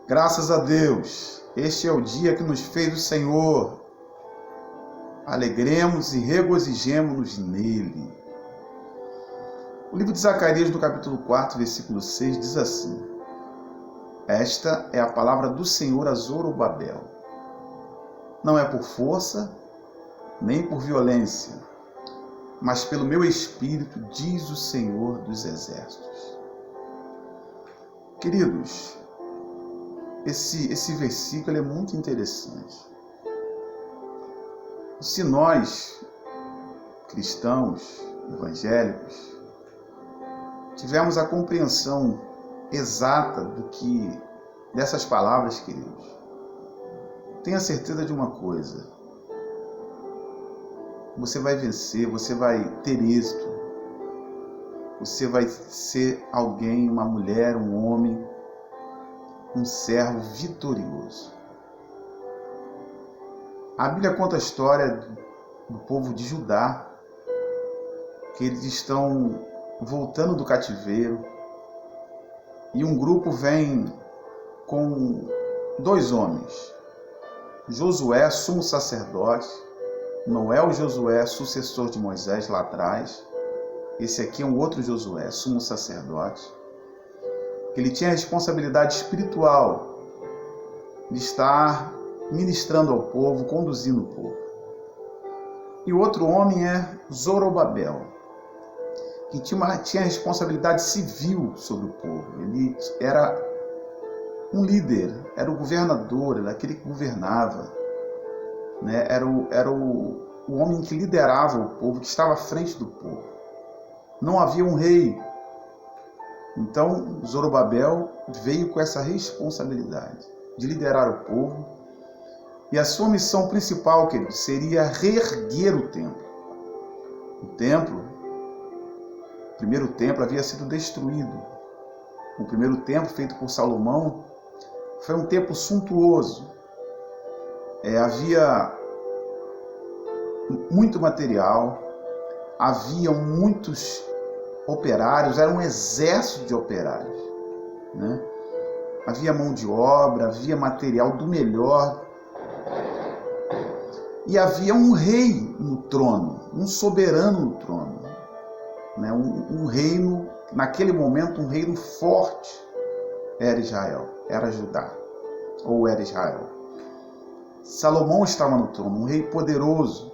Graças a Deus, este é o dia que nos fez o Senhor. Alegremos e regozijemo-nos nele. O livro de Zacarias, no capítulo 4, versículo 6, diz assim: Esta é a palavra do Senhor a Zorobabel. Não é por força, nem por violência, mas pelo meu Espírito, diz o Senhor dos Exércitos. Queridos, esse versículo é muito interessante. Se nós, cristãos, evangélicos, tivermos a compreensão exata dessas palavras, queridos, tenha certeza de uma coisa: você vai vencer, você vai ter êxito, você vai ser alguém, uma mulher, um homem, um servo vitorioso. A Bíblia conta a história do povo de Judá, que eles estão voltando do cativeiro e um grupo vem com 2 homens, Josué, sumo sacerdote. Não é o Josué, sucessor de Moisés lá atrás. Esse aqui é um outro Josué, sumo sacerdote. Ele tinha a responsabilidade espiritual de estar ministrando ao povo, conduzindo o povo. E o outro homem é Zorobabel, que tinha a responsabilidade civil sobre o povo. Ele era um líder, era o governador, era aquele que governava, né? Era o homem que liderava o povo, que estava à frente do povo. Não havia um rei. Então, Zorobabel veio com essa responsabilidade de liderar o povo. E a sua missão principal, querido, seria reerguer o templo. O primeiro templo havia sido destruído. O primeiro templo, feito por Salomão, foi um templo suntuoso. Havia muito material, havia muitos operários, era um exército de operários, né? Havia mão de obra, havia material do melhor. E havia um rei no trono, um soberano no trono, né? Um reino, naquele momento, um reino forte era Israel, era Judá, ou era Israel. Salomão estava no trono, um rei poderoso.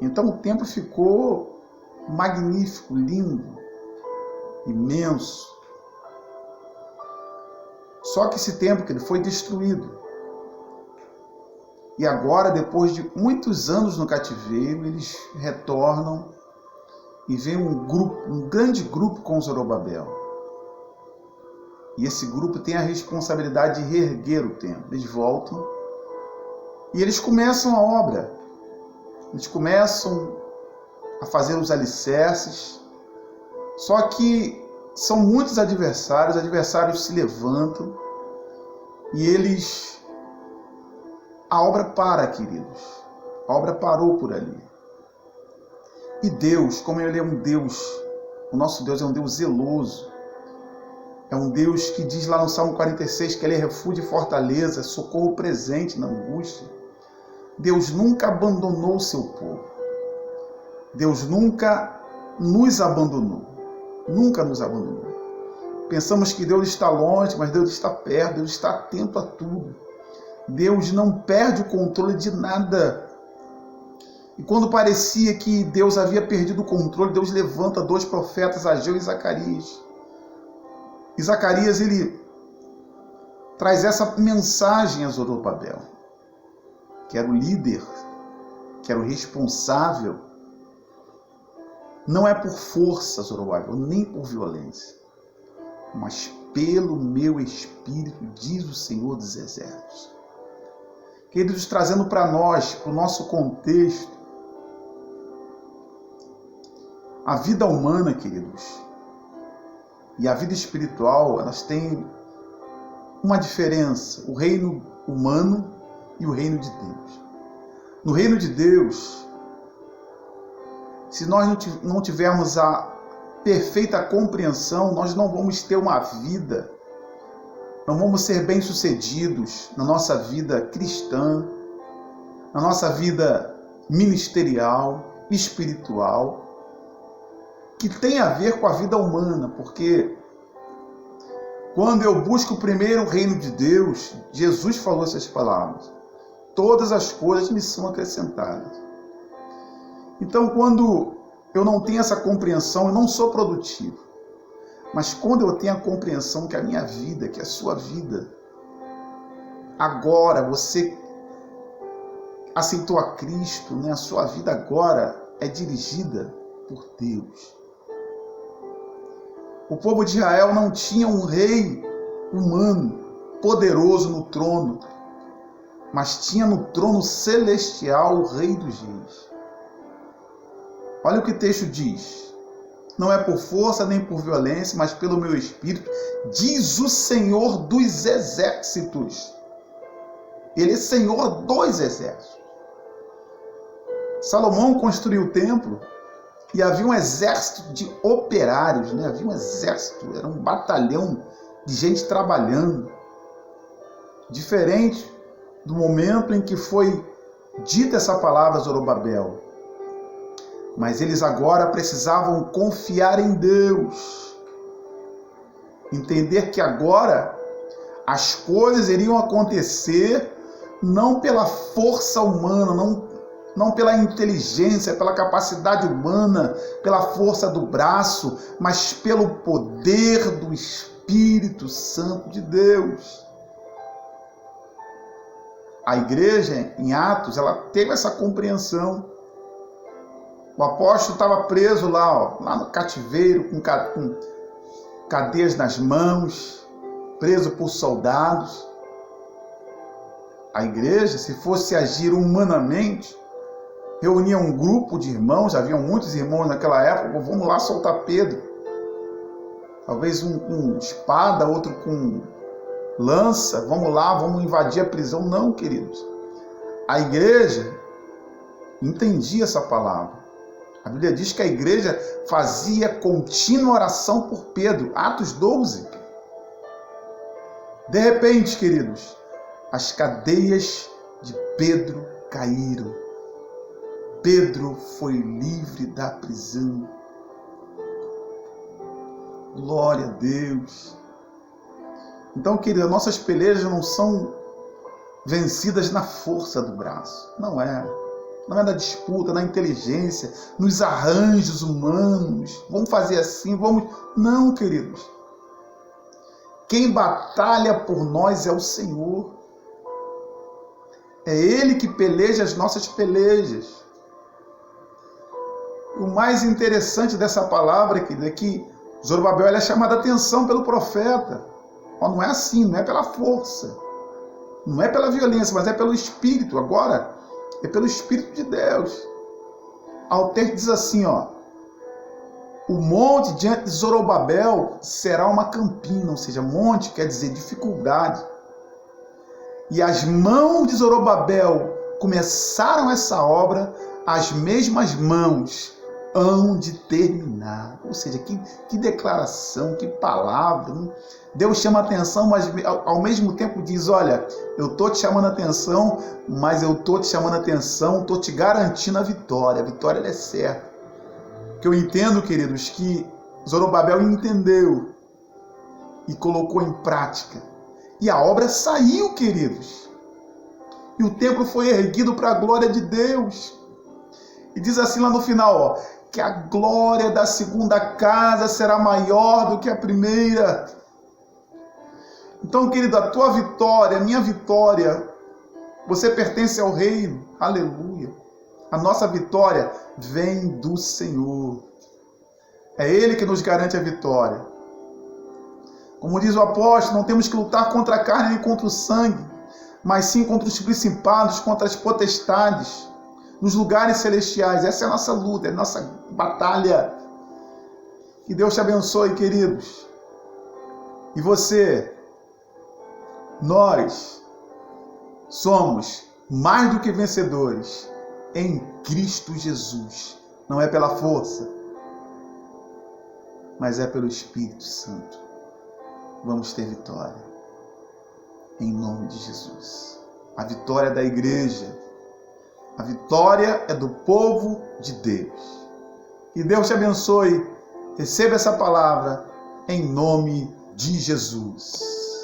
Então o templo ficou magnífico, lindo, imenso. Só que esse templo que ele foi destruído. E agora, depois de muitos anos no cativeiro, eles retornam e vem um grande grupo com Zorobabel. E esse grupo tem a responsabilidade de reerguer o templo. Eles voltam e eles começam a obra. Eles começam a fazer os alicerces. Só que são muitos adversários, os adversários se levantam e a obra para, queridos. A obra parou por ali. E Deus, como Ele é um Deus, o nosso Deus é um Deus zeloso. É um Deus que diz lá no Salmo 46 que Ele é refúgio e fortaleza, socorro presente na angústia. Deus nunca abandonou o seu povo. Deus nunca nos abandonou. Nunca nos abandonou. Pensamos que Deus está longe, mas Deus está perto, Deus está atento a tudo. Deus não perde o controle de nada. E quando parecia que Deus havia perdido o controle, Deus levanta 2 profetas, Ageu e Zacarias. E Zacarias, ele traz essa mensagem a Zorobabel, que era o líder, que era o responsável. Não é por força, Zorobabel, nem por violência, mas pelo meu Espírito, diz o Senhor dos Exércitos. Queridos, trazendo para nós, para o nosso contexto, a vida humana, queridos, e a vida espiritual, elas têm uma diferença: o reino humano e o reino de Deus. No reino de Deus, se nós não tivermos a perfeita compreensão, nós não vamos ter uma vida não vamos ser bem-sucedidos na nossa vida cristã, na nossa vida ministerial, espiritual, que tem a ver com a vida humana, porque quando eu busco primeiro o reino de Deus, Jesus falou essas palavras, todas as coisas me são acrescentadas. Então, quando eu não tenho essa compreensão, eu não sou produtivo. Mas quando eu tenho a compreensão que a minha vida, que a sua vida, agora você aceitou a Cristo, né? A sua vida agora é dirigida por Deus. O povo de Israel não tinha um rei humano, poderoso no trono, mas tinha no trono celestial o Rei dos Reis. Olha o que o texto diz. Não é por força nem por violência, mas pelo meu Espírito, diz o Senhor dos Exércitos. Ele é Senhor dos Exércitos. Salomão construiu o templo e havia um exército de operários, né? Havia um exército, era um batalhão de gente trabalhando. Diferente do momento em que foi dita essa palavra a Zorobabel. Mas eles agora precisavam confiar em Deus. Entender que agora as coisas iriam acontecer não pela força humana, não pela inteligência, pela capacidade humana, pela força do braço, mas pelo poder do Espírito Santo de Deus. A igreja, em Atos, ela teve essa compreensão. O apóstolo estava preso lá no cativeiro, com cadeias nas mãos, preso por soldados. A igreja, se fosse agir humanamente, reunia um grupo de irmãos, haviam muitos irmãos naquela época, vamos lá soltar Pedro. Talvez um com espada, outro com lança, vamos lá, vamos invadir a prisão. Não, queridos. A igreja entendia essa palavra. A Bíblia diz que a igreja fazia contínua oração por Pedro. Atos 12. De repente, queridos, as cadeias de Pedro caíram. Pedro foi livre da prisão. Glória a Deus. Então, querido, nossas pelejas não são vencidas na força do braço. Não é. Não é na disputa, na inteligência, nos arranjos humanos. Vamos fazer assim, vamos... Não, queridos. Quem batalha por nós é o Senhor. É Ele que peleja as nossas pelejas. O mais interessante dessa palavra, querido, é que Zorobabel é chamada a atenção pelo profeta. Não é assim, não é pela força, não é pela violência, mas é pelo Espírito. Agora, é pelo Espírito de Deus. O texto diz assim, o monte diante de Zorobabel será uma campina, ou seja, monte quer dizer dificuldade. E as mãos de Zorobabel começaram essa obra, as mesmas mãos hão de terminar. Ou seja, que declaração, que palavra. Hein? Deus chama atenção, mas ao mesmo tempo diz, olha, eu estou te chamando atenção, mas eu estou te chamando atenção, estou te garantindo a vitória. A vitória ela é certa. Que eu entendo, queridos, que Zorobabel entendeu e colocou em prática. E a obra saiu, queridos. E o templo foi erguido para a glória de Deus. E diz assim lá no final, que a glória da segunda casa será maior do que a primeira. Então, querido, a tua vitória, a minha vitória, você pertence ao reino. Aleluia. A nossa vitória vem do Senhor. É Ele que nos garante a vitória. Como diz o apóstolo, não temos que lutar contra a carne nem contra o sangue, mas sim contra os principados, contra as potestades, nos lugares celestiais. Essa é a nossa luta, é a nossa batalha. Que Deus te abençoe, queridos. E você, nós somos mais do que vencedores em Cristo Jesus. Não é pela força, mas é pelo Espírito Santo. Vamos ter vitória. em nome de Jesus. A vitória é da igreja. A vitória é do povo de Deus. Que Deus te abençoe. Receba essa palavra em nome de Jesus.